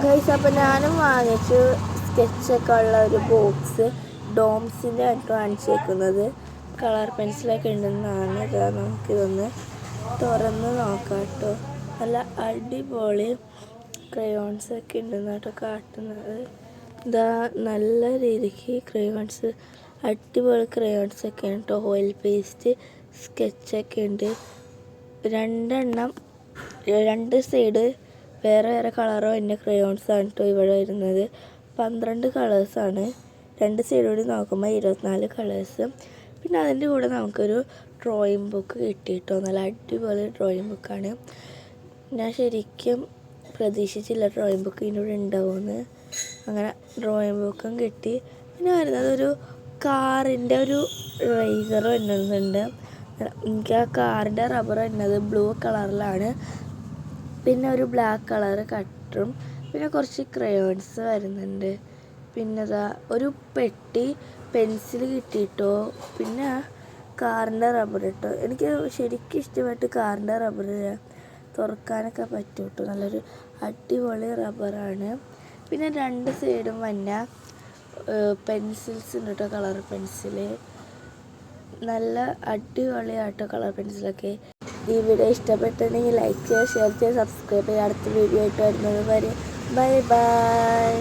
Guys, അപ്പോൾ ഞാനും വാങ്ങിച്ചു സ്കെച്ചൊക്കെ ഉള്ള ഒരു ബോക്സ്. ഡോംസിൻ്റെ ആയിട്ട് കാണിച്ചേക്കുന്നത് കളർ പെൻസിലൊക്കെ ഉണ്ടെന്നാണ്. ഇതാ നമുക്കിതൊന്ന് തുറന്ന് നോക്കാം കേട്ടോ. നല്ല അടിപൊളി ക്രയോൺസൊക്കെ ഉണ്ടെന്നാട്ടോ കാട്ടുന്നത്. ഇതാ നല്ല രീതിക്ക് ക്രയോൺസ്, അടിപൊളി ക്രയോൺസൊക്കെ ഉണ്ട് കേട്ടോ. ഓയിൽ പേസ്റ്റ് സ്കെച്ചൊക്കെ ഉണ്ട്. രണ്ടെണ്ണം, രണ്ട് സൈഡ് വേറെ വേറെ കളറോ എൻ്റെ ക്രയോൺസാണ് കേട്ടോ ഇവിടെ വരുന്നത്. 12 കളേഴ്സാണ്. രണ്ട് സൈഡ് കൂടി നോക്കുമ്പോൾ 24 കളേഴ്സ്. പിന്നെ അതിൻ്റെ കൂടെ നമുക്കൊരു ഡ്രോയിങ് ബുക്ക് കിട്ടി കേട്ടോ. നല്ല അടിപൊളി ഡ്രോയിങ് ബുക്കാണ്. ഞാൻ ശരിക്കും പ്രതീക്ഷിച്ചില്ല ഡ്രോയിങ് ബുക്ക് ഇതിൻ്റെ കൂടെ ഉണ്ടാവുമെന്ന്. അങ്ങനെ ഡ്രോയിങ് ബുക്കും കിട്ടി. പിന്നെ വരുന്നത് ഒരു കാറിൻ്റെ ഒരു റൈസർ വരുന്നുണ്ട്. എനിക്ക് ആ കാറിൻ്റെ റബ്ബർ വരുന്നത് ബ്ലൂ കളറിലാണ്. പിന്നെ ഒരു ബ്ലാക്ക് കളർ കട്ടറും, പിന്നെ കുറച്ച് ക്രയോൺസ് വരുന്നുണ്ട്. പിന്നെ ഒരു പെട്ടി പെൻസിൽ കിട്ടിയിട്ടോ. പിന്നെ കാറിൻ്റെ റബ്ബർ ഇട്ടോ. എനിക്ക് ശരിക്കും ഇഷ്ടപ്പെട്ട് കാറിൻ്റെ റബ്ബർ തുറക്കാനൊക്കെ പറ്റും കേട്ടോ. നല്ലൊരു അടിപൊളി റബ്ബറാണ്. പിന്നെ രണ്ട് സൈഡും വന്ന പെൻസിൽസ് ഉണ്ട് കേട്ടോ. കളർ പെൻസില് നല്ല അടിപൊളിയാട്ടോ കളർ പെൻസിലൊക്കെ. ഈ വീഡിയോ ഇഷ്ടപ്പെട്ടിട്ടുണ്ടെങ്കിൽ ലൈക്ക് ചെയ്യുക, ഷെയർ ചെയ്യുക, സബ്സ്ക്രൈബ് ചെയ്യുക. അടുത്ത വീഡിയോ ആയിട്ട് വരുന്നത് വരെ ബൈ ബൈ.